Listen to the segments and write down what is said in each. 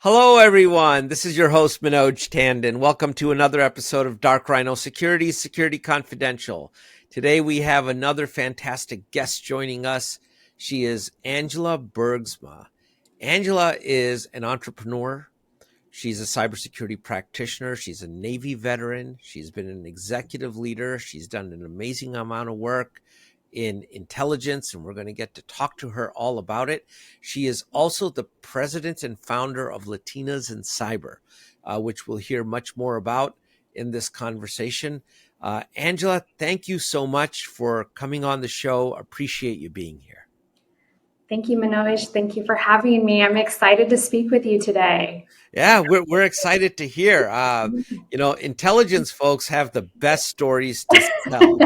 Hello, everyone. This is your host, Manoj Tandon. Welcome to another episode of Dark Rhino Security, Security Confidential. Today, we have another fantastic guest joining us. She is Angela Bergsma. Angela is an entrepreneur. She's a cybersecurity practitioner. She's a Navy veteran. She's been an executive leader. She's done an amazing amount of work in intelligence, and we're going to get to talk to her all about it. She is also the president and founder of Latinas In Cyber, which we'll hear much more about in this conversation. Angela, thank you so much for coming on the show. Appreciate you being here. Thank you, Manoj. Thank you for having me. I'm excited to speak with you today. Yeah, we're excited to hear. Intelligence folks have the best stories to tell.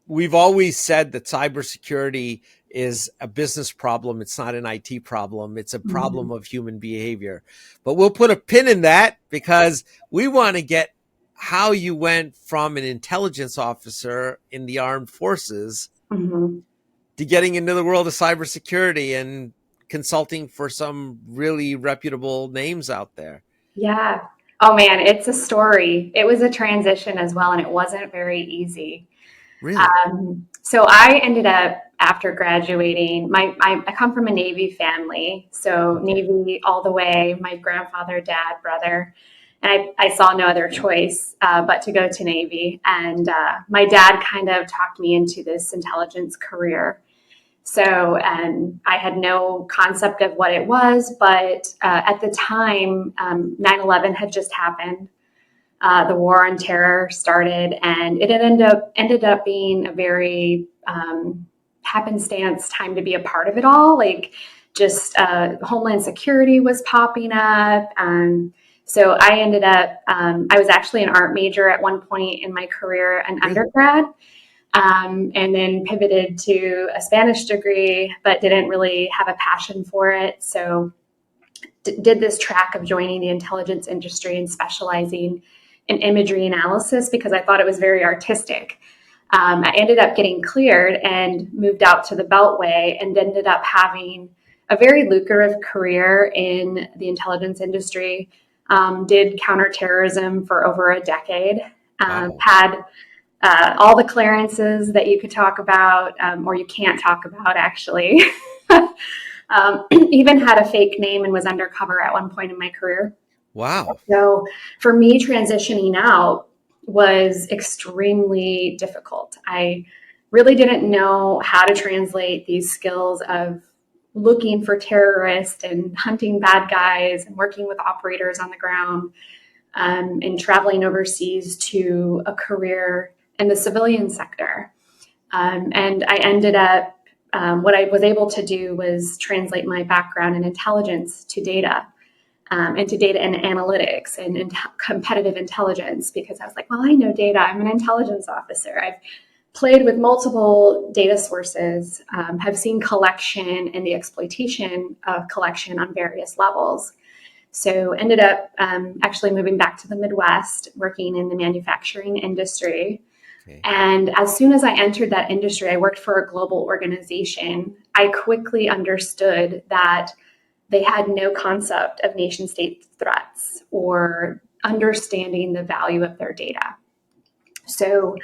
We've always said that cybersecurity is a business problem. It's not an IT problem. It's a problem of human behavior. But we'll put a pin in that because we want to get how you went from an intelligence officer in the armed forces to getting into the world of cybersecurity and consulting for some really reputable names out there. Yeah. Oh man, it's a story. It was a transition as well, and it wasn't very easy. Really? So I ended up, after graduating, I come from a Navy family, so Navy all the way, my grandfather, dad, brother, and I saw no other choice but to go to Navy. And my dad kind of talked me into this intelligence career. So I had no concept of what it was, but at the time, 9/11 had just happened. The war on terror started, and it ended up being a very happenstance time to be a part of it all. Like just Homeland Security was popping up. So I ended up, I was actually an art major at one point in my career, an undergrad. And then pivoted to a Spanish degree, but didn't really have a passion for it. So did this track of joining the intelligence industry and specializing in imagery analysis because I thought it was very artistic. I ended up getting cleared and moved out to the Beltway and ended up having a very lucrative career in the intelligence industry. Did counterterrorism for over a decade. Had all the clearances that you could talk about, or you can't talk about, actually. Even had a fake name and was undercover at one point in my career. Wow. So for me, transitioning out was extremely difficult. I really didn't know how to translate these skills of looking for terrorists and hunting bad guys and working with operators on the ground and traveling overseas to a career in the civilian sector. And I ended up, what I was able to do was translate my background in intelligence to data, and to data and analytics and competitive intelligence, because I was like, well, I know data. I'm an intelligence officer. I've played with multiple data sources, have seen collection and the exploitation of collection on various levels. So ended up actually moving back to the Midwest, working in the manufacturing industry. Okay. And as soon as I entered that industry, I worked for a global organization. I quickly understood that they had no concept of nation state threats or understanding the value of their data. So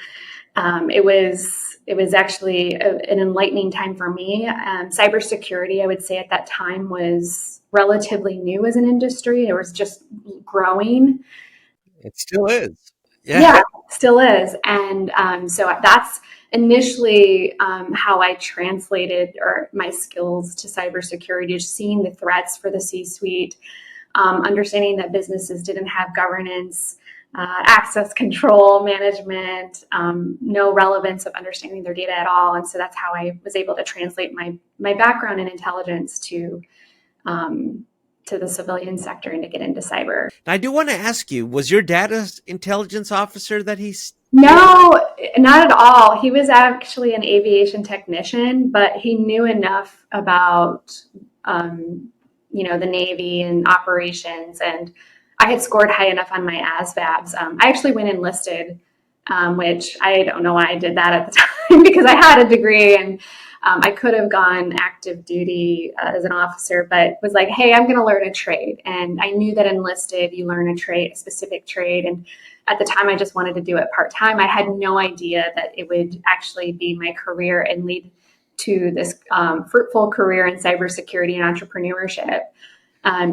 it was actually an enlightening time for me. Cybersecurity, I would say at that time, was relatively new as an industry. It was just growing. It still is. Yeah, still is. And so that's initially how I translated my skills to cybersecurity, just seeing the threats for the C-suite, understanding that businesses didn't have governance, access control, management, no relevance of understanding their data at all. And so that's how I was able to translate my background in intelligence to the civilian sector and to get into cyber. I do want to ask you, was your dad an intelligence officer that he's? No, not at all. He was actually an aviation technician, but he knew enough about, the Navy and operations. And I had scored high enough on my ASVABs. I actually went enlisted, which I don't know why I did that at the time because I had a degree and I could have gone active duty as an officer, but was like, hey, I'm going to learn a trade. And I knew that enlisted, you learn a trade, a specific trade. And at the time, I just wanted to do it part time. I had no idea that it would actually be my career and lead to this fruitful career in cybersecurity and entrepreneurship.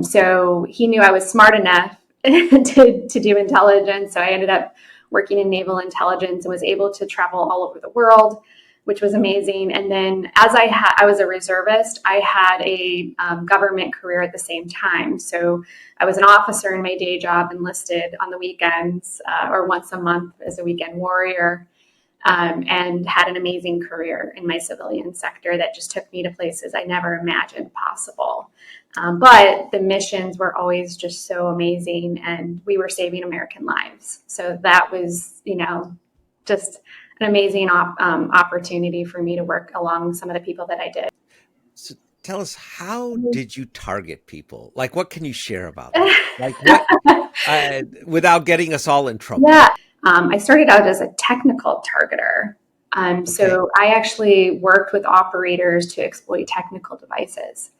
So he knew I was smart enough to do intelligence. So I ended up working in naval intelligence and was able to travel all over the world, which was amazing. And then as I was a reservist, I had a government career at the same time. So I was an officer in my day job, enlisted on the weekends or once a month as a weekend warrior. And had an amazing career in my civilian sector that just took me to places I never imagined possible. But the missions were always just so amazing, and we were saving American lives. So that was, just an amazing opportunity for me to work along some of the people that I did. So tell us, how did you target people? Like, what can you share about that? Like, what, without getting us all in trouble? Yeah. I started out as a technical targeter. So I actually worked with operators to exploit technical devices.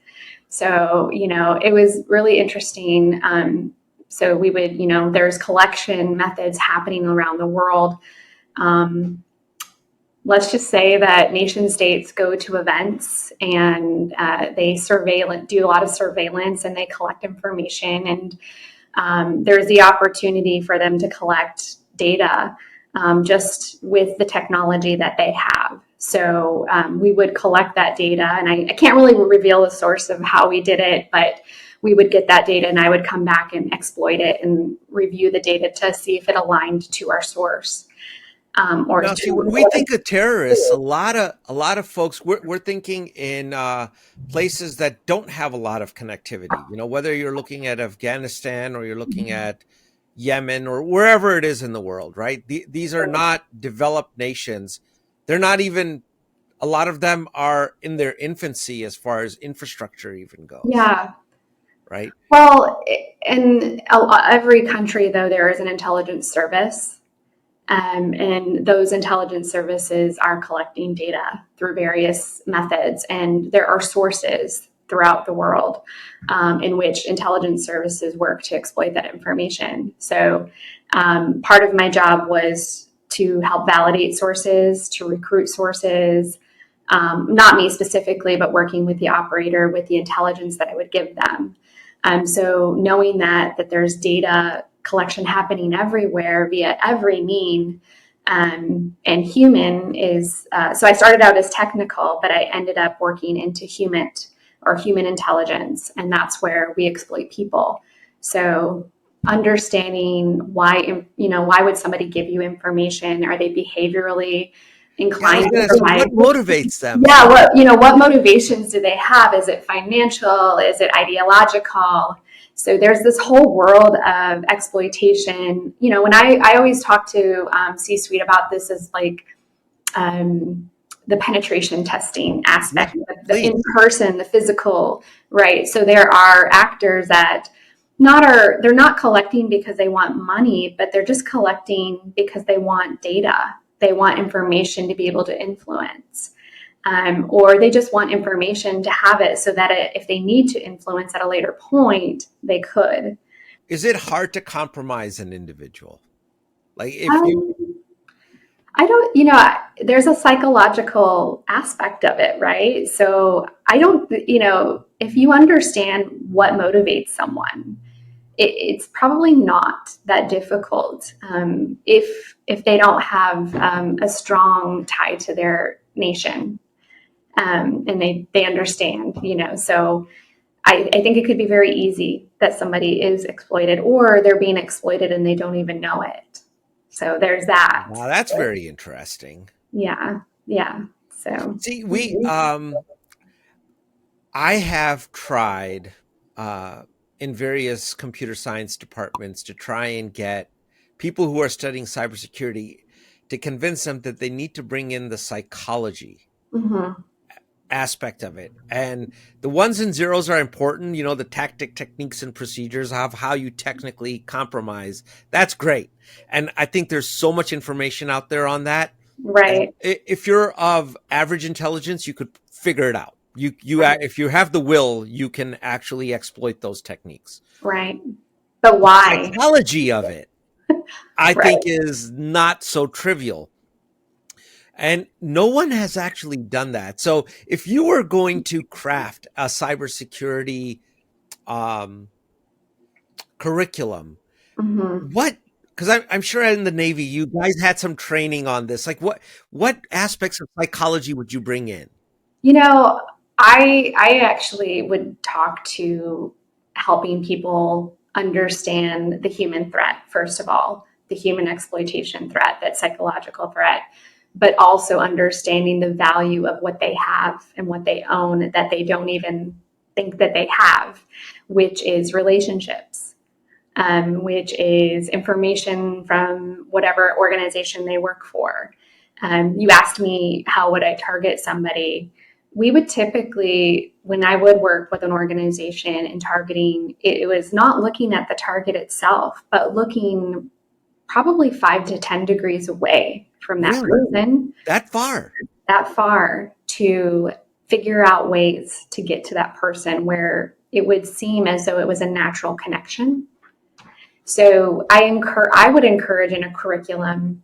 So, it was really interesting. So we would, there's collection methods happening around the world. Let's just say that nation states go to events and they do a lot of surveillance, and they collect information, and there's the opportunity for them to collect data just with the technology that they have. So we would collect that data, and I can't really reveal the source of how we did it, but we would get that data and I would come back and exploit it and review the data to see if it aligned to our source. Now, see, when we think of terrorists, a lot of folks, we're thinking in places that don't have a lot of connectivity. Whether you're looking at Afghanistan or you're looking at Yemen or wherever it is in the world, right? These are not developed nations. They're not even, a lot of them are in their infancy as far as infrastructure even goes. Yeah. Right. Well, in every country, though, there is an intelligence service. And those intelligence services are collecting data through various methods. And there are sources throughout the world in which intelligence services work to exploit that information. So part of my job was to help validate sources, to recruit sources, not me specifically, but working with the operator with the intelligence that I would give them. So knowing that there's data collection happening everywhere via every mean, and human is, so I started out as technical, but I ended up working into human intelligence, and that's where we exploit people. So understanding why would somebody give you information? Are they behaviorally inclined to provide? What motivates them? Yeah, what motivations do they have? Is it financial? Is it ideological? So there's this whole world of exploitation. When I always talk to C-suite about this, is like the penetration testing aspect, the in-person, the physical, right? So there are actors that they're not collecting because they want money, but they're just collecting because they want data. They want information to be able to influence. Or they just want information to have it so that if they need to influence at a later point, they could. Is it hard to compromise an individual? Like I don't, there's a psychological aspect of it, right? So I don't, if you understand what motivates someone, it's probably not that difficult if they don't have a strong tie to their nation. And they understand, so I think it could be very easy that somebody is exploited, or they're being exploited and they don't even know it. So there's that. Wow, that's very interesting. Yeah. So see, I have tried in various computer science departments to try and get people who are studying cybersecurity to convince them that they need to bring in the psychology aspect of it. And the ones and zeros are important, the techniques and procedures of how you technically compromise. That's great. And I think there's so much information out there on that. Right. And if you're of average intelligence, you could figure it out. If you have the will, you can actually exploit those techniques. Right. But The why? psychology of it, I Right. think, is not so trivial. And no one has actually done that. So if you were going to craft a cybersecurity curriculum, Hmm. what, because I'm sure in the Navy, you guys had some training on this. Like what aspects of psychology would you bring in? You know, I actually would talk to helping people understand the human threat, first of all, the human exploitation threat, that psychological threat, but also understanding the value of what they have and what they own that they don't even think that they have, which is relationships, which is information from whatever organization they work for. You asked me how would I target somebody. We would typically, when I would work with an organization and targeting, it was not looking at the target itself, but looking probably 5 to 10 degrees away from that Really? person, That far? that far, to figure out ways to get to that person where it would seem as though it was a natural connection. So I would encourage in a curriculum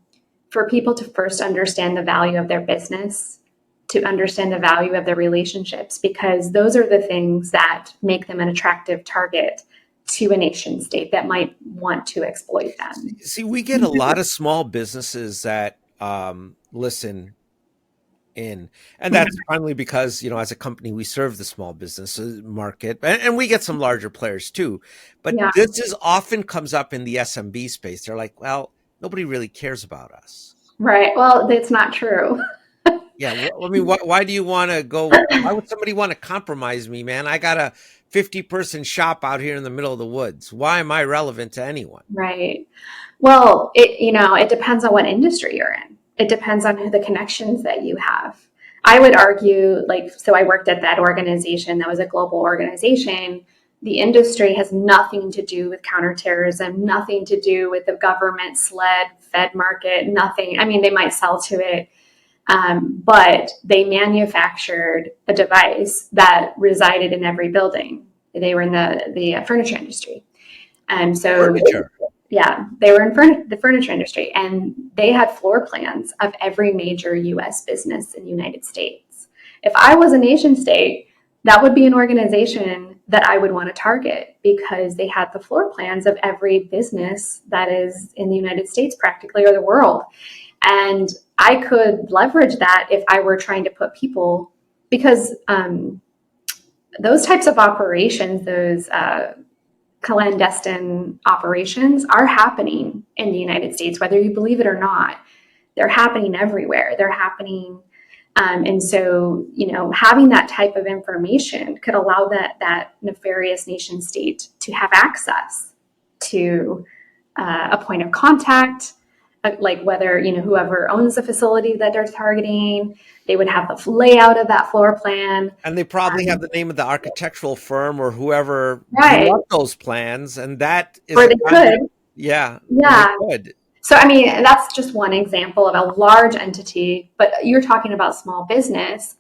for people to first understand the value of their business, to understand the value of their relationships, because those are the things that make them an attractive target to a nation state that might want to exploit them. See, we get a lot of small businesses that listen in, and that's finally because, as a company, we serve the small business market, and we get some larger players too. But Yeah, this is often comes up in the SMB space. They're like, well, nobody really cares about us. right. Well, that's not true. Yeah, I mean, why do you want to go? Why would somebody want to compromise me, man? I got a 50-person shop out here in the middle of the woods. Why am I relevant to anyone? Right. Well, it depends on what industry you're in. It depends on who the connections that you have. I would argue, like, so I worked at that organization that was a global organization. The industry has nothing to do with counterterrorism, nothing to do with the government SLED, Fed market, nothing. I mean, they might sell to it, but they manufactured a device that resided in every building. They were in the furniture industry. And so, Furniture. yeah, they were in the furniture industry, and they had floor plans of every major U.S. business in the United States. If I was a nation state, that would be an organization that I would want to target because they had the floor plans of every business that is in the United States practically, or the world. And I could leverage that if I were trying to put people, because those types of operations, those clandestine operations are happening in the United States, whether you believe it or not. They're happening everywhere. They're happening. And so, having that type of information could allow that nefarious nation state to have access to a point of contact, like whether, whoever owns the facility that they're targeting, they would have the layout of that floor plan. And they probably have the name of the architectural firm or whoever drew Right. up those plans, and that is Or a they conduit. could. Yeah, they Yeah. could. So, I mean, that's just one example of a large entity, but you're talking about small business.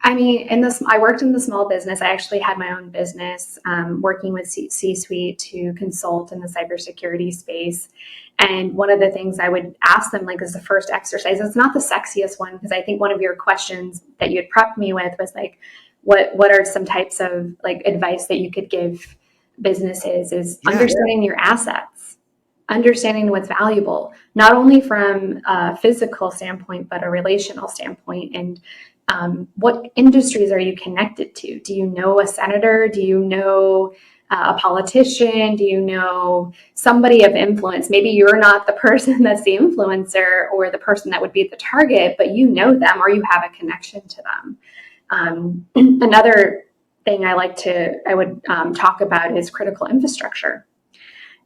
I mean, I worked in the small business. I actually had my own business, working with C-suite to consult in the cybersecurity space. And one of the things I would ask them, like, as the first exercise, it's not the sexiest one, because I think one of your questions that you had prepped me with was like, what are some types of like advice that you could give businesses, is understanding your assets, understanding what's valuable, not only from a physical standpoint, but a relational standpoint. And what industries are you connected to? Do you know a senator? Do you know a politician? Do you know somebody of influence? Maybe you're not the person that's the influencer or the person that would be the target, but you know them or you have a connection to them. Another thing I would talk about is critical infrastructure.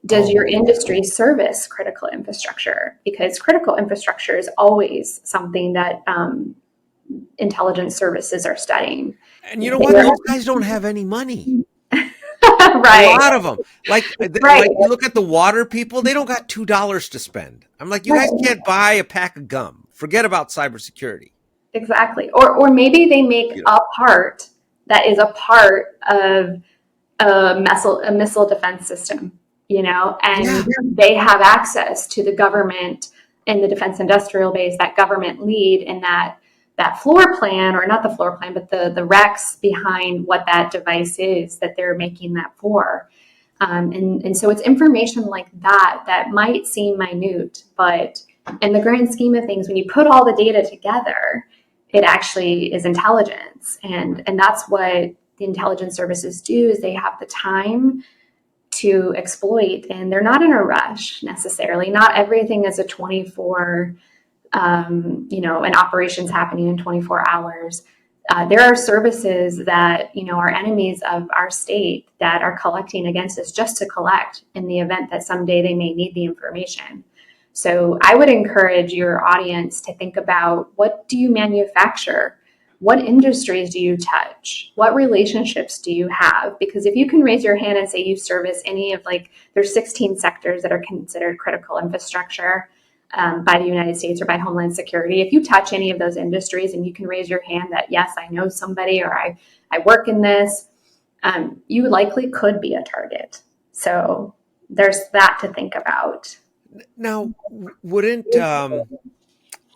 Does your industry service critical infrastructure? Because critical infrastructure is always something that intelligence services are studying. And you know what? Those guys don't have any money. A Right. lot of them. Like you look at the water people, they don't got $2 to spend. I'm like, you guys can't buy a pack of gum. Forget about cybersecurity. exactly. Or maybe they make You know, a part that is a part of a missile defense system, and yeah, they have access to the government in the defense industrial base, that government lead in that floor plan, or not the floor plan, but the recs behind what that device is that they're making that for. And so it's information like that that might seem minute, but in the grand scheme of things, when you put all the data together, it actually is intelligence. And that's what the intelligence services do, is they have the time to exploit, and they're not in a rush necessarily. Not everything is a 24 and operations happening in 24 hours. There are services that are enemies of our state that are collecting against us just to collect in the event that someday they may need the information. So I would encourage your audience to think about, what do you manufacture? What industries do you touch? What relationships do you have? Because if you can raise your hand and say you service any of, like, there's 16 sectors that are considered critical infrastructure by the United States or by Homeland Security. If you touch any of those industries and you can raise your hand that, yes, I know somebody, or I work in this, you likely could be a target. So there's that to think about. now wouldn't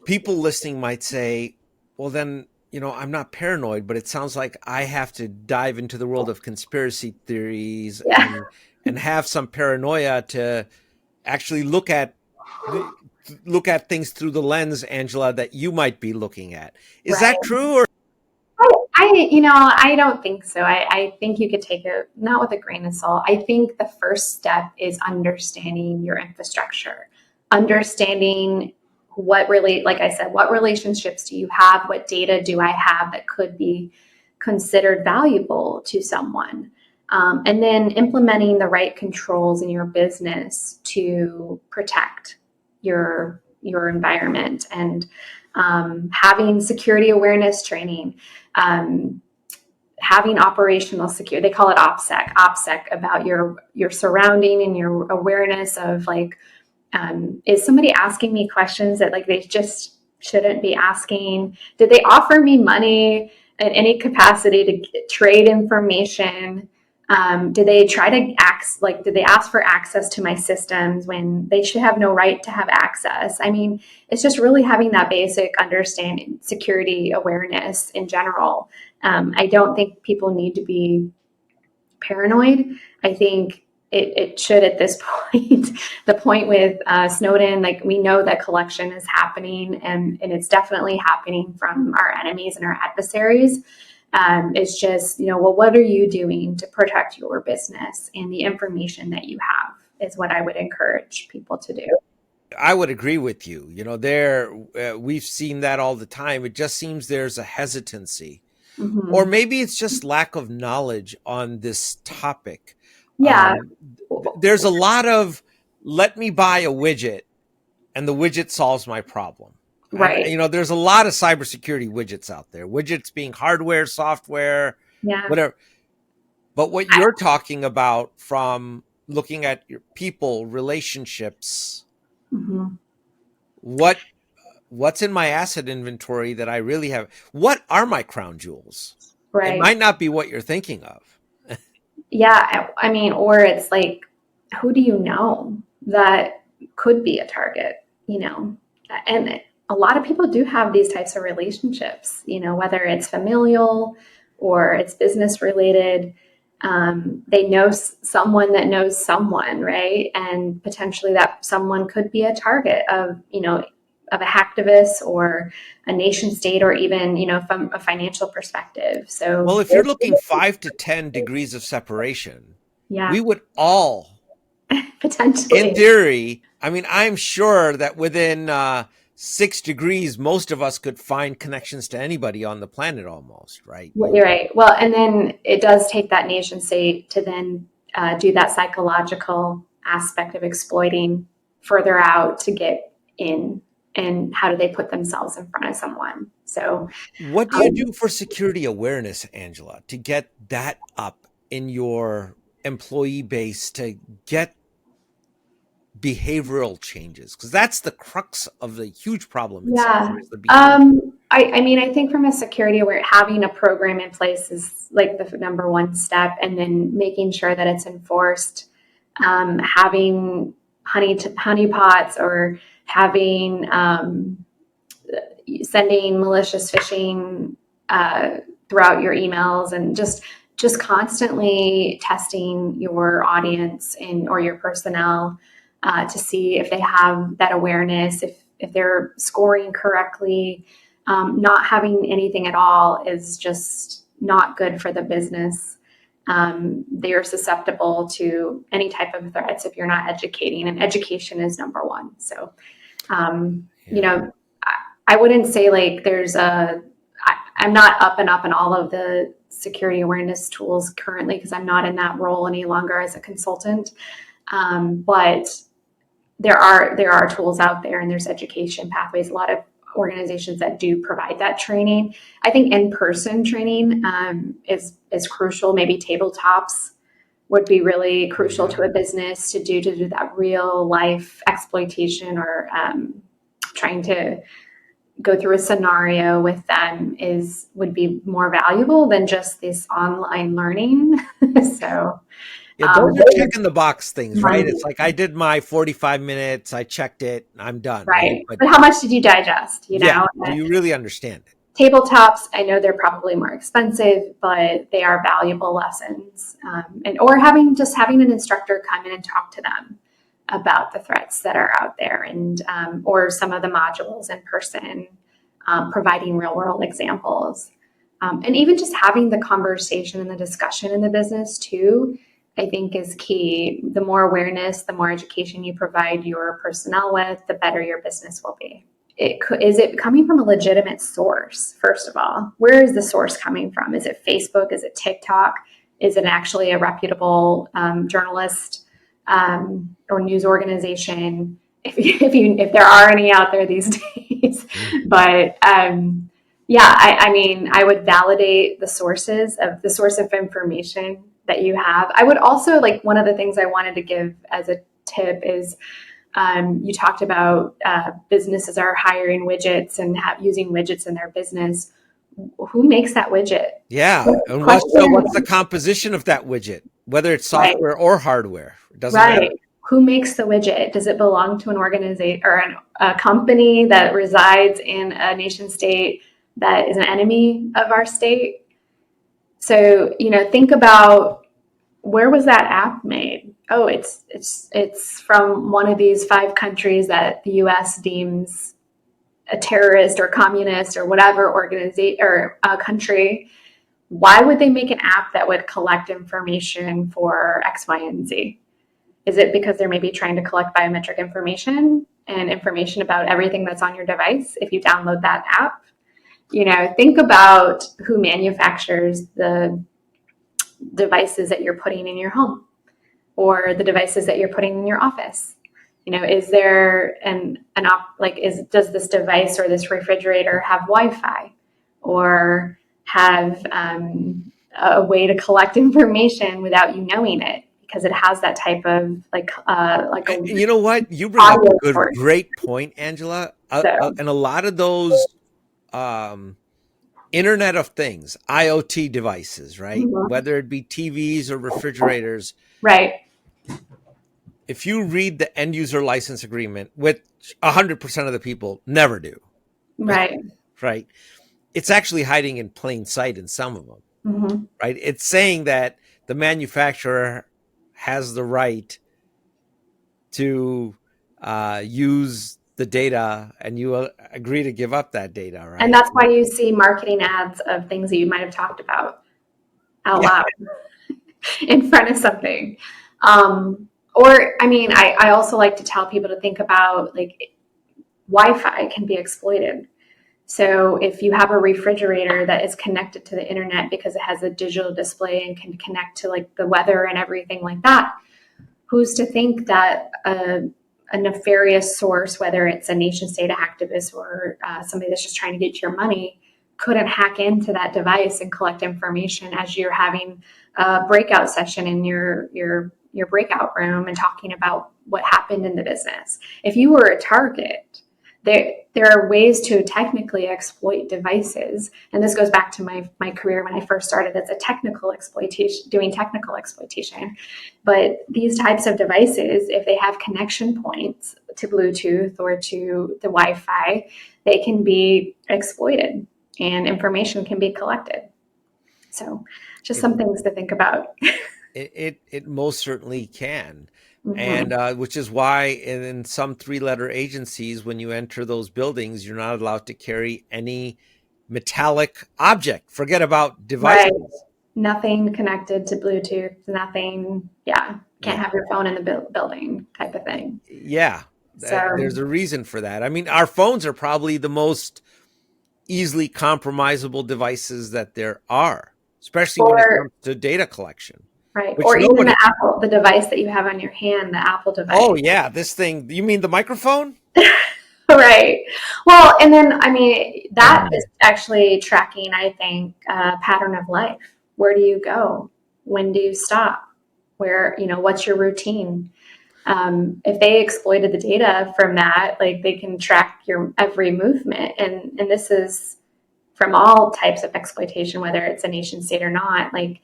people listening might say, well, then, I'm not paranoid, but it sounds like I have to dive into the world of conspiracy theories Yeah, and have some paranoia to actually look at things through the lens, Angela, that you might be looking at. Is right. that true? Or I don't think so. I think you could take it not with a grain of salt. I think the first step is understanding your infrastructure, understanding what really, like I said, what relationships do you have? What data do I have that could be considered valuable to someone? And then implementing the right controls in your business to protect your environment, and having security awareness training, um, having operational security. They call it OPSEC, about your surrounding and your awareness of, like, is somebody asking me questions that, like, they just shouldn't be asking? Did they offer me money in any capacity to trade information? Did they try to did they ask for access to my systems when they should have no right to have access? I mean, it's just really having that basic understanding, security awareness in general. I don't think people need to be paranoid. I think it should at this point. The point with Snowden, like, we know that collection is happening, and it's definitely happening from our enemies and our adversaries. It's just, well, what are you doing to protect your business and the information that you have, is what I would encourage people to do. I would agree with you. We've seen that all the time. It just seems there's a hesitancy, or Mm-hmm. maybe it's just lack of knowledge on this topic. Yeah, There's a lot of, let me buy a widget and the widget solves my problem. And, right. there's a lot of cybersecurity widgets out there, widgets being hardware, software, Yeah. whatever. But what I, you're talking about, from looking at your people, relationships, mhm. what what's in my asset inventory that I really have? What are my crown jewels? It Right. might not be what you're thinking of. Yeah. I mean, or it's like, who do you know that could be a target? And a lot of people do have these types of relationships, whether it's familial or it's business related. They know someone that knows someone, right? And potentially that someone could be a target of a hacktivist or a nation state, or even, from a financial perspective. Well, So if you're looking 5 to 10 degrees of separation, yeah, we would all, in potentially. theory, I mean, I'm sure that within 6 degrees, most of us could find connections to anybody on the planet almost, right? Well, you're right. Well, and then it does take that nation state to then do that psychological aspect of exploiting further out to get in. And how do they put themselves in front of someone? So, What do you do for security awareness, Angela, to get that up in your employee base, to get behavioral changes? Because that's the crux of the huge problem in Yeah. cyber, is the behavior. I mean, I think from a security aware, having a program in place is like the number one step, and then making sure that it's enforced. Having honeypots, or having sending malicious phishing throughout your emails, and just constantly testing your audience or your personnel to see if they have that awareness, if they're scoring correctly. Not having anything at all is just not good for the business. They are susceptible to any type of threats if you're not educating, and education is number one. So, you know, I wouldn't say like I'm not up on all of the security awareness tools currently, because I'm not in that role any longer as a consultant. But there are tools out there, and there's education pathways. A lot of organizations that do provide that training. I think in-person training is crucial. Maybe tabletops would be really crucial to a business to do that real life exploitation, or trying to go through a scenario with them would be more valuable than just this online learning. So Those are check in the box things, right? It's like, I did my 45 minutes, I checked it, I'm done. Right. But how much did you digest? Do you really understand it? Tabletops, I know they're probably more expensive, but they are valuable lessons. Or having an instructor come in and talk to them about the threats that are out there, and or some of the modules in person, providing real world examples, and even just having the conversation and the discussion in the business too, I think is key. The more awareness, the more education you provide your personnel with, the better your business will be. Is it coming from a legitimate source? First of all, where is the source coming from? Is it Facebook? Is it TikTok? Is it actually a reputable journalist or news organization? If there are any out there these days, but I mean, I would validate the source of information that you have. I would also, like, one of the things I wanted to give as a tip is, you talked about businesses are hiring widgets and using widgets in their business. Who makes that widget? Yeah. And what's the composition of that widget, whether it's software or hardware? It doesn't matter. Who makes the widget? Does it belong to an organization or a company that resides in a nation state that is an enemy of our state? So, think about, where was that app made? Oh, it's from one of these 5 countries that the U.S. deems a terrorist or communist or whatever organization or a country. Why would they make an app that would collect information for X, Y, and Z? Is it because they're maybe trying to collect biometric information and information about everything that's on your device if you download that app? Think about who manufactures the devices that you're putting in your home, or the devices that you're putting in your office. Is there does this device or this refrigerator have Wi-Fi, or have a way to collect information without you knowing it, because it has that type of you know what? You bring up a great point, Angela. And a lot of those Internet of Things, IoT devices, right? Mm-hmm. Whether it be TVs or refrigerators. Right. If you read the end user license agreement, which 100% of the people never do. Right. Right. It's actually hiding in plain sight in some of them. Mm-hmm. Right. It's saying that the manufacturer has the right to use the data, and you agree to give up that data, right? And that's why you see marketing ads of things that you might have talked about out loud in front of something. I also like to tell people to think about, like, Wi-Fi can be exploited. So if you have a refrigerator that is connected to the internet because it has a digital display and can connect to, like, the weather and everything like that, who's to think that a nefarious source, whether it's a nation state activist or somebody that's just trying to get your money, couldn't hack into that device and collect information as you're having a breakout session in your your breakout room and talking about what happened in the business. If you were a target, there are ways to technically exploit devices. And this goes back to my career when I first started as a technical exploitation, doing technical exploitation. But these types of devices, if they have connection points to Bluetooth or to the Wi-Fi, they can be exploited and information can be collected. So just some things to think about. It most certainly can. Mm-hmm. And which is why in some 3-letter agencies, when you enter those buildings, you're not allowed to carry any metallic object. Forget about devices. Right. Nothing connected to Bluetooth, nothing. Yeah. Can't have your phone in the building type of thing. Yeah. So there's a reason for that. I mean, our phones are probably the most easily compromisable devices that there are, especially when it comes to data collection. Right. Or even the device that you have on your hand, the Apple device. Oh, yeah. This thing, you mean the microphone? Right. Well, and then, I mean, that is actually tracking, I think, a pattern of life. Where do you go? When do you stop? Where, what's your routine? If they exploited the data from that, like they can track your every movement. And this is from all types of exploitation, whether it's a nation state or not. Like,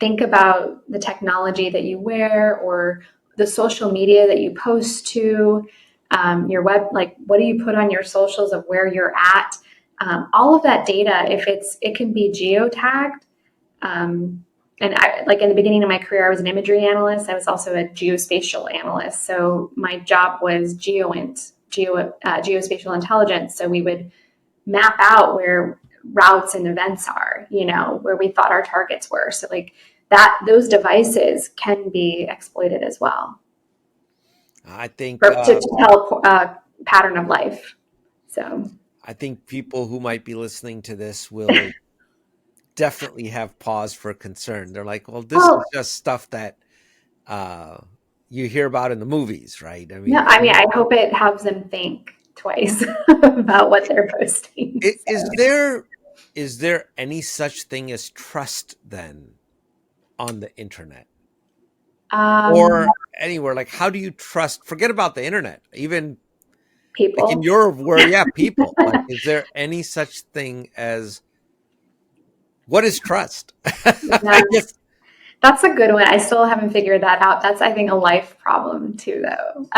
think about the technology that you wear or the social media that you post to, your web, like what do you put on your socials of where you're at? All of that data, it can be geotagged. And like in the beginning of my career, I was an imagery analyst. I was also a geospatial analyst. So my job was geospatial intelligence. So we would map out where routes and events are, where we thought our targets were. So like those devices can be exploited as well. I think to tell pattern of life. So I think people who might be listening to this will definitely have pause for concern. They're like, well, this is just stuff that you hear about in the movies, right? I hope it helps them think twice about what they're posting. Is there any such thing as trust then on the internet? Or anywhere? Like, how do you trust? Forget about the internet, even people. Like in your world, people. Like, is there any such thing as what is trust? That's a good one. I still haven't figured that out. That's, I think, a life problem too, though.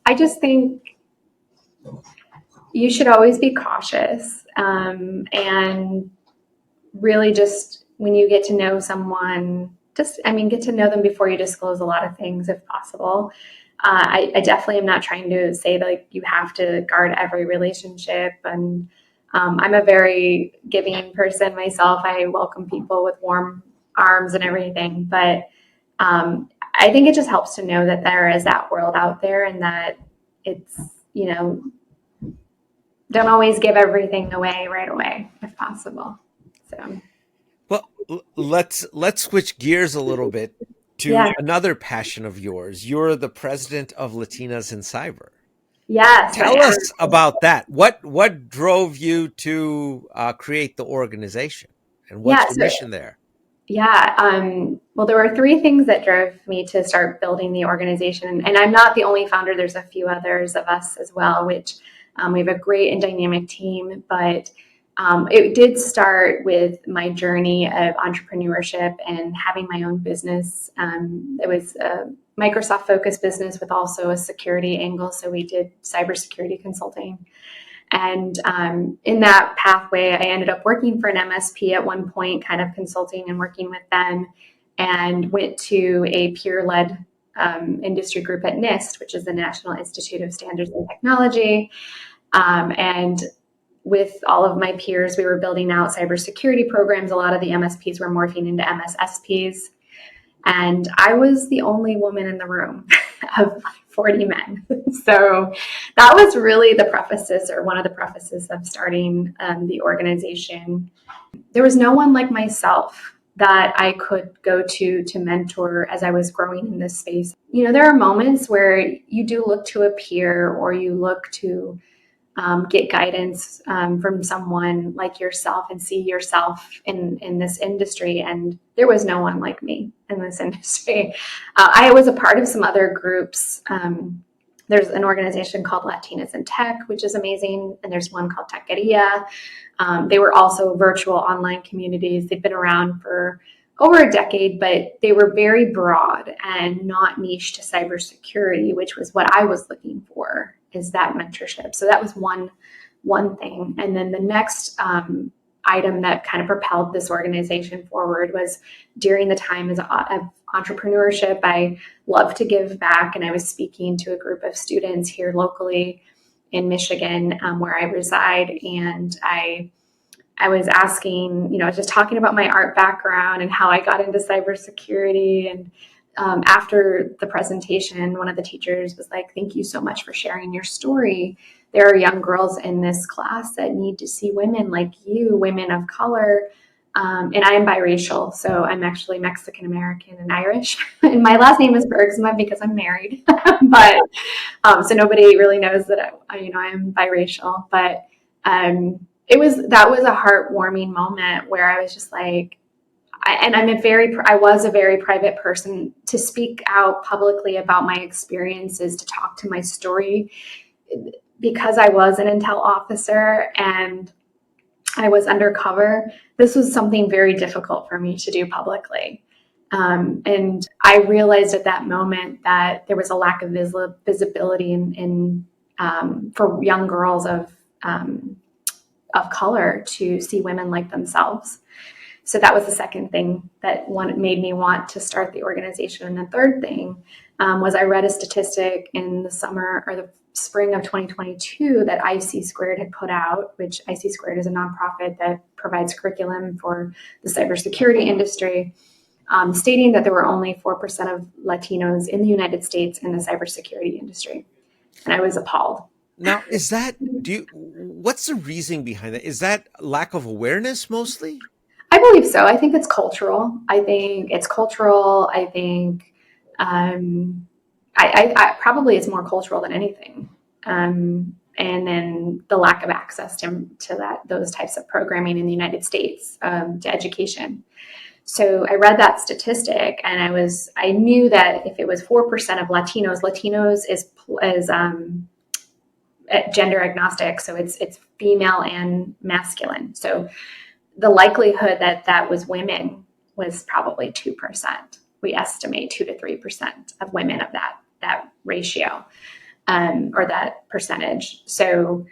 I just think you should always be cautious, and really just when you get to know someone, get to know them before you disclose a lot of things if possible. I definitely am not trying to say that like you have to guard every relationship, and I'm a very giving person myself. I welcome people with warm arms and everything, but I think it just helps to know that there is that world out there and that it's, don't always give everything away right away if possible. So, well, let's switch gears a little bit to another passion of yours. You're the president of Latinas in Cyber. Yes. Tell us about that. What drove you to create the organization, and what's your mission there? Well, there were 3 things that drove me to start building the organization. And I'm not the only founder. There's a few others of us as well, which we have a great and dynamic team. But it did start with my journey of entrepreneurship and having my own business. It was a Microsoft-focused business with also a security angle. So we did cybersecurity consulting. And in that pathway, I ended up working for an MSP at one point, kind of consulting and working with them, and went to a peer-led industry group at NIST, which is the National Institute of Standards and Technology. And with all of my peers, we were building out cybersecurity programs. A lot of the MSPs were morphing into MSSPs. And I was the only woman in the room of 40 men. So that was really the prefaces, or one of the prefaces of starting the organization. There was no one like myself that I could go to mentor as I was growing in this space. There are moments where you do look to a peer, or you look to get guidance from someone like yourself and see yourself in this industry. And there was no one like me in this industry. I was a part of some other groups. There's an organization called Latinas in Tech, which is amazing. And there's one called Techeria. They were also virtual online communities. They've been around for over a decade, but they were very broad and not niche to cybersecurity, which was what I was looking for, is that mentorship. So that was one thing. And then the next item that kind of propelled this organization forward was during the time of entrepreneurship. I love to give back, and I was speaking to a group of students here locally in Michigan, where I reside, and I was asking, I was just talking about my art background and how I got into cybersecurity. And after the presentation, one of the teachers was like, "Thank you so much for sharing your story. There are young girls in this class that need to see women like you, women of color." And I am biracial, so I'm actually Mexican American and Irish. And my last name is Bergsma because I'm married. But so nobody really knows that I am biracial. But that was a heartwarming moment where I was just like, I was a very private person. To speak out publicly about my experiences, to talk to my story, because I was an intel officer and I was undercover. This was something very difficult for me to do publicly. And I realized at that moment that there was a lack of visibility for young girls of color to see women like themselves. So that was the second thing that made me want to start the organization. And the third thing was I read a statistic in the spring of 2022 that IC Squared had put out, which IC Squared is a nonprofit that provides curriculum for the cybersecurity industry, stating that there were only 4% of Latinos in the United States in the cybersecurity industry. And I was appalled. Now, what's the reasoning behind that? Is that lack of awareness mostly? I believe so. I think it's cultural. I think I probably it's more cultural than anything. And then the lack of access to those types of programming in the United States, to education. So I read that statistic, and I knew that if it was 4% of Latinos is gender agnostic, so it's female and masculine. So the likelihood that was women was probably 2%. We estimate 2 to 3% of women of that ratio, or that percentage. So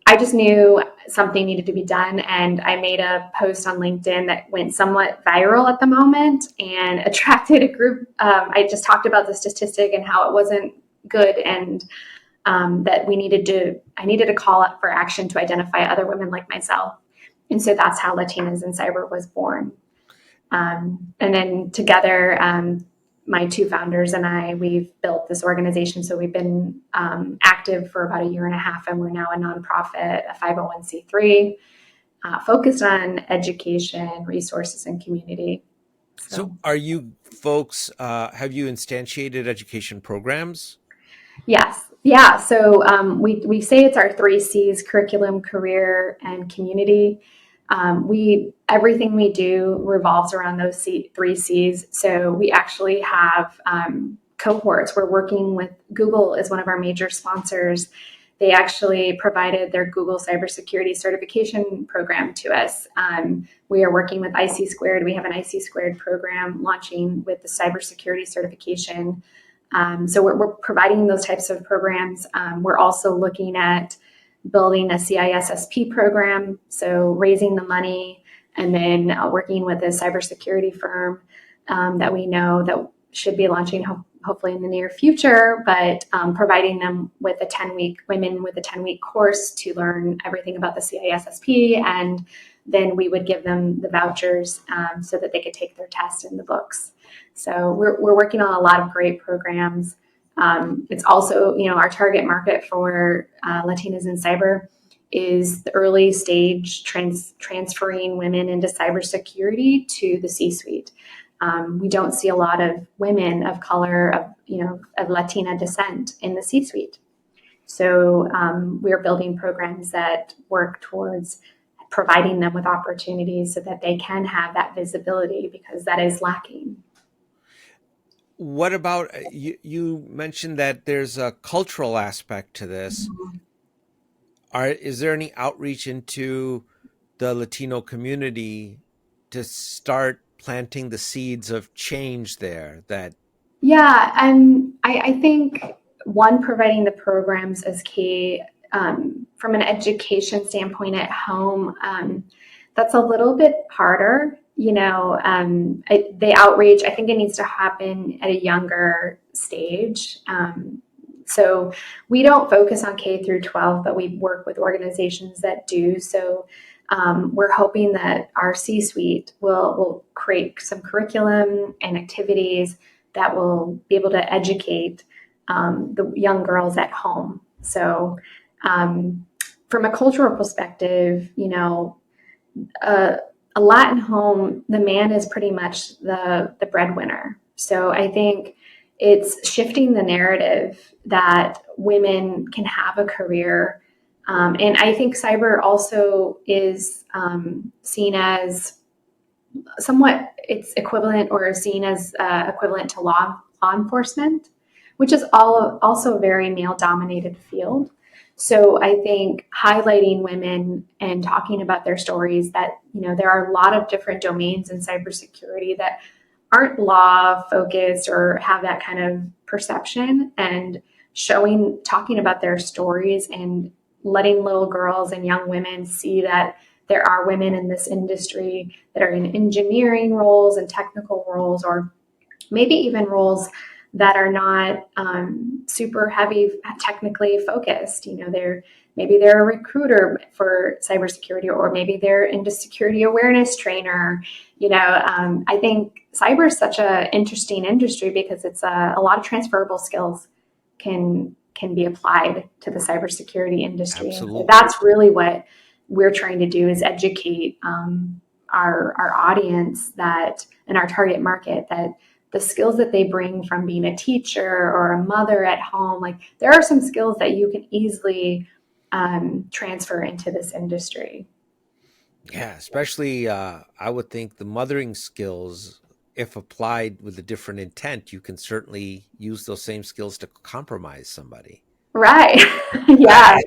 I just knew something needed to be done, and I made a post on LinkedIn that went somewhat viral at the moment and attracted a group. I just talked about the statistic and how it wasn't good, and that I needed to call up for action to identify other women like myself. And so that's how Latinas in Cyber was born. And then together, my two founders and we've built this organization. So we've been active for about a year and a half, and we're now a nonprofit, a 501c3, focused on education, resources, and community. So are you folks, have you instantiated education programs? Yes. Yeah. So we say it's our 3 C's: curriculum, career, and community. Everything we do revolves around those 3 C's. So we actually have cohorts. We're working with Google as one of our major sponsors. They actually provided their Google cybersecurity certification program to us. We are working with IC Squared. We have an IC Squared program launching with the cybersecurity certification. So we're providing those types of programs. We're also looking at building a CISSP program, so raising the money and then working with a cybersecurity firm that we know that should be launching hopefully in the near future, but providing them with a 10-week course to learn everything about the CISSP, and then we would give them the vouchers so that they could take their test in the books. So we're working on a lot of great programs. It's also, our target market for Latinas in Cyber is the early stage transferring women into cybersecurity to the C-suite. We don't see a lot of women of color, of Latina descent in the C-suite. So we are building programs that work towards providing them with opportunities so that they can have that visibility, because that is lacking. What about you mentioned that there's a cultural aspect to this. Is there any outreach into the Latino community to start planting the seeds of change there? That Yeah, and I think one, providing the programs is key. From an education standpoint at home, that's a little bit harder. The outreach, I think it needs to happen at a younger stage. So we don't focus on K through 12, but we work with organizations that do. So we're hoping that our C-suite will create some curriculum and activities that will be able to educate the young girls at home. So from a cultural perspective, a Latin home, the man is pretty much the breadwinner. So I think it's shifting the narrative that women can have a career. And I think cyber also is seen as somewhat, it's equivalent or seen as equivalent to law enforcement, which is also a very male dominated field. So I think highlighting women and talking about their stories, that there are a lot of different domains in cybersecurity that aren't law focused or have that kind of perception, and talking about their stories and letting little girls and young women see that there are women in this industry that are in engineering roles and technical roles, or maybe even roles that are not super heavy technically focused. Maybe they're a recruiter for cybersecurity, or maybe they're into security awareness trainer. I think cyber is such an interesting industry because it's a lot of transferable skills can be applied to the cybersecurity industry. absolutely. And so that's really what we're trying to do, is educate our audience and our target market, that the skills that they bring from being a teacher or a mother at home, like there are some skills that you can easily transfer into this industry. Yeah, especially I would think the mothering skills, if applied with a different intent, you can certainly use those same skills to compromise somebody. Right. Yeah.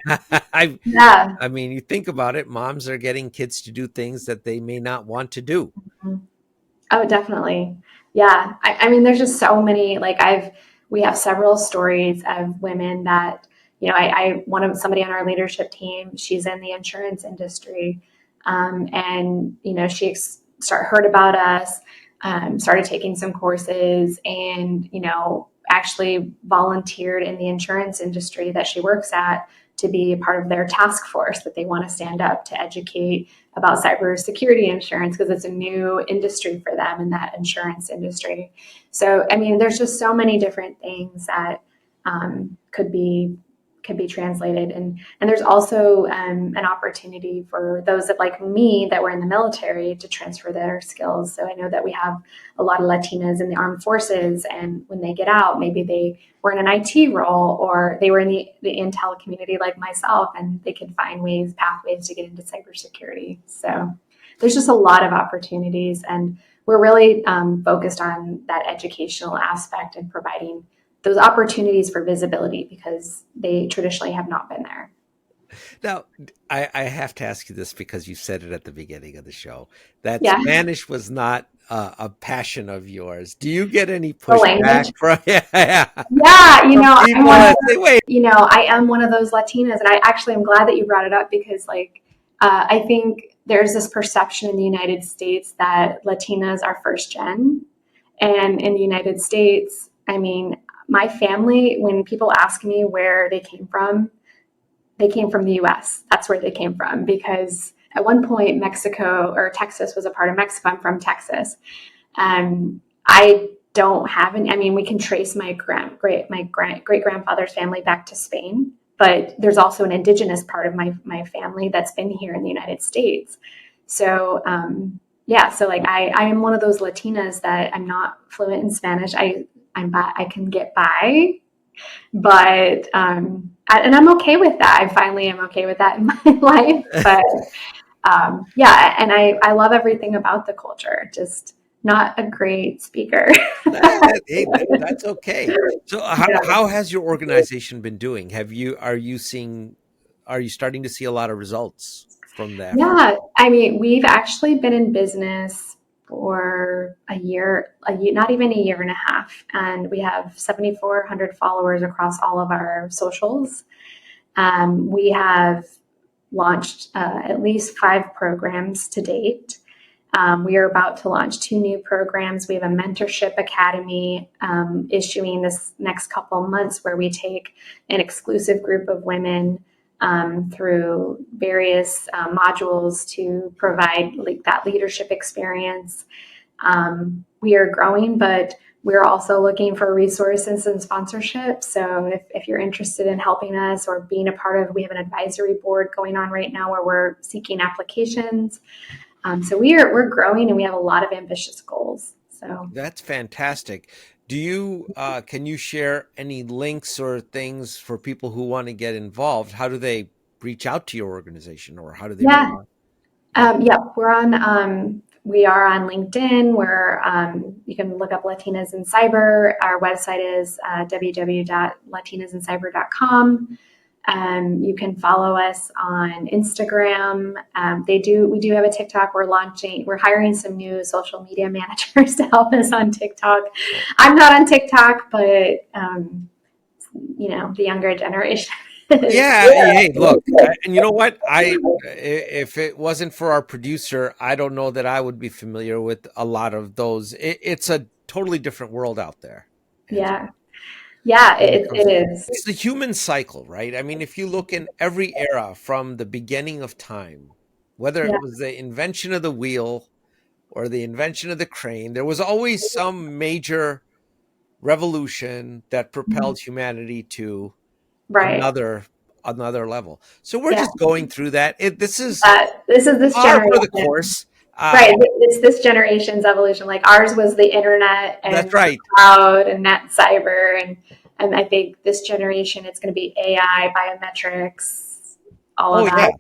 I, Yeah. I mean, you think about it, moms are getting kids to do things that they may not want to do. Oh, definitely. Yeah. I mean, there's just so many, we have several stories of women that, one of somebody on our leadership team, she's in the insurance industry. And, she heard about us, started taking some courses, and, actually volunteered in the insurance industry that she works at to be a part of their task force that they want to stand up to educate about cybersecurity insurance, because it's a new industry for them in that insurance industry. So, I mean, there's just so many different things that could be translated, and there's also an opportunity for those that, like me, that were in the military, to transfer their skills. So I know that we have a lot of Latinas in the armed forces, and when they get out, maybe they were in an IT role, or they were in the intel community like myself, and they could find pathways to get into cybersecurity. So there's just a lot of opportunities, and we're really focused on that educational aspect and providing those opportunities for visibility, because they traditionally have not been there. Now, I have to ask you this because you said it at the beginning of the show, that Yeah. Spanish was not a passion of yours. Do you get any The language. pushback from Yeah, from people that say, wait, I am one of those Latinas, and I actually am glad that you brought it up, because I think there's this perception in the United States that Latinas are first gen. And in the United States, I mean, my family, when people ask me where they came from the US. That's where they came from, because at one point Mexico, or Texas, was a part of Mexico. I'm from Texas. I don't have any. I mean, we can trace my great grandfather's family back to Spain, but there's also an indigenous part of my family that's been here in the United States. So so I am one of those Latinas that I'm not fluent in Spanish. I can get by, But and I'm okay with that. I finally am okay with that in my life. But yeah, and I love everything about the culture. Just not a great speaker. Hey, that's okay. So Yeah. how has your organization been doing? Are you starting to see a lot of results from the effort? Yeah, I mean, we've actually been in business for a year, not even a year and a half, and we have 7,400 followers across all of our socials. We have launched at least 5 programs to date. We are about to launch 2 new programs. We have a mentorship academy issuing this next couple months where we take an exclusive group of women through various modules to provide like that leadership experience. We are growing, but we're also looking for resources and sponsorship. So if you're interested in helping us or being a part of, we have an advisory board going on right now where we're seeking applications. So we're growing and we have a lot of ambitious goals. So That's fantastic. Do you can you share any links or things for people who want to get involved? How do they reach out to your organization, or how do they yeah, respond? Yeah. yeah, we are on LinkedIn. You can look up Latinas in Cyber. Our website is www.latinasincyber.com. You can follow us on Instagram. We do have a TikTok. We're hiring some new social media managers to help us on TikTok. I'm not on TikTok, but the younger generation is. Yeah, hey, look, and you know what? If it wasn't for our producer, I don't know that I would be familiar with a lot of those. It's a totally different world out there, Angela. Yeah, yeah, When it it comes to, is. it's the human cycle, right? I mean, if you look in every era from the beginning of time, whether Yeah, it was the invention of the wheel or the invention of the crane, there was always some major revolution that propelled humanity to right. another level. So we're Yeah, just going through that. This is this is this par for the generation. course. Right. It's this generation's evolution. Like ours was the internet That's and right. cloud and net cyber, and I think this generation it's going to be AI, biometrics, all of Oh yeah. that.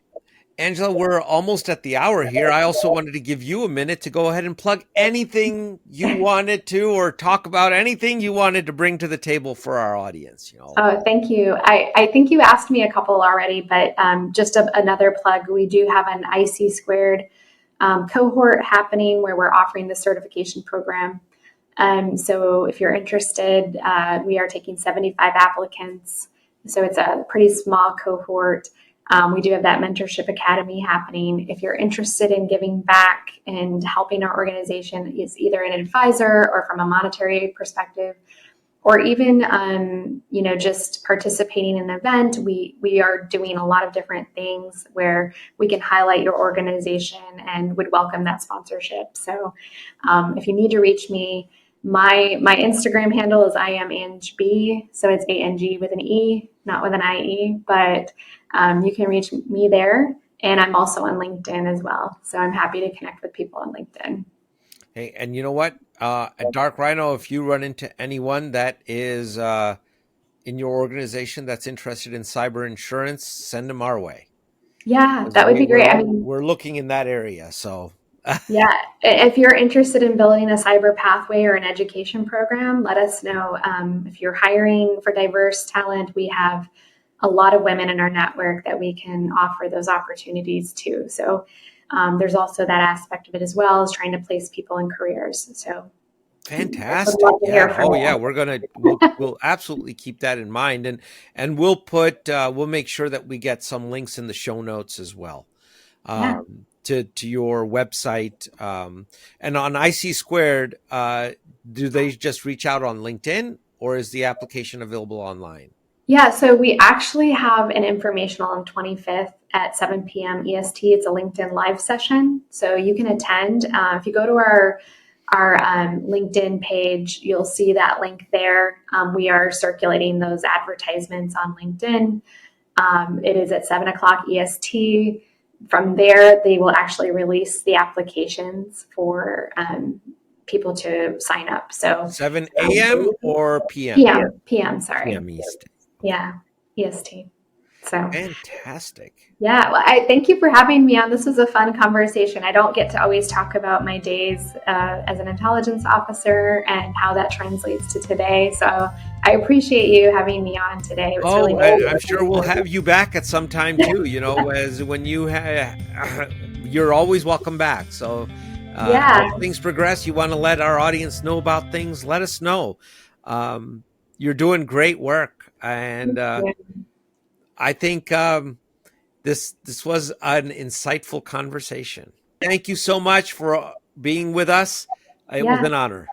Angela, we're almost at the hour here. I also wanted to give you a minute to go ahead and plug anything you wanted to, or talk about anything you wanted to bring to the table for our audience. Oh, thank you. I think you asked me a couple already, but just another plug. We do have an IC squared cohort happening where we're offering the certification program. So if you're interested, we are taking 75 applicants. So it's a pretty small cohort. We do have that mentorship academy happening. If you're interested in giving back and helping our organization, is either an advisor or from a monetary perspective, or even just participating in an event, we are doing a lot of different things where we can highlight your organization and would welcome that sponsorship. So if you need to reach me, my Instagram handle is I am Ange B, so it's ANG with an E, not with an IE, but you can reach me there. And I'm also on LinkedIn as well, so I'm happy to connect with people on LinkedIn. Hey, and you know what? At Dark Rhino, if you run into anyone that is in your organization that's interested in cyber insurance, send them our way, Yeah, because that would be great. I mean, we're looking in that area. So yeah, if you're interested in building a cyber pathway or an education program, let us know. If you're hiring for diverse talent, we have a lot of women in our network that we can offer those opportunities to. So there's also that aspect of it as well as trying to place people in careers. So would fantastic. love to hear Yeah. from Oh yeah, you. we'll absolutely keep that in mind, and we'll make sure that we get some links in the show notes as well. Yeah. To your website, and on IC Squared, do they just reach out on LinkedIn, or is the application available online? Yeah, so we actually have an informational on 25th at 7 p.m. EST. It's a LinkedIn live session, so you can attend. If you go to our LinkedIn page, you'll see that link there. We are circulating those advertisements on LinkedIn. It is at 7 o'clock EST. From there, they will actually release the applications for people to sign up. So 7 a.m. or p.m.? PM, sorry. PM East. Yeah, EST. So Fantastic. yeah, well, I thank you for having me on. This was a fun conversation. I don't get to always talk about my days as an intelligence officer and how that translates to today. So I appreciate you having me on today. It was really nice. I'm sure we'll have you back at some time too. As when you're always welcome back. So as things progress, you want to let our audience know about things, let us know. You're doing great work, and I think this was an insightful conversation. Thank you so much for being with us. It was an honor.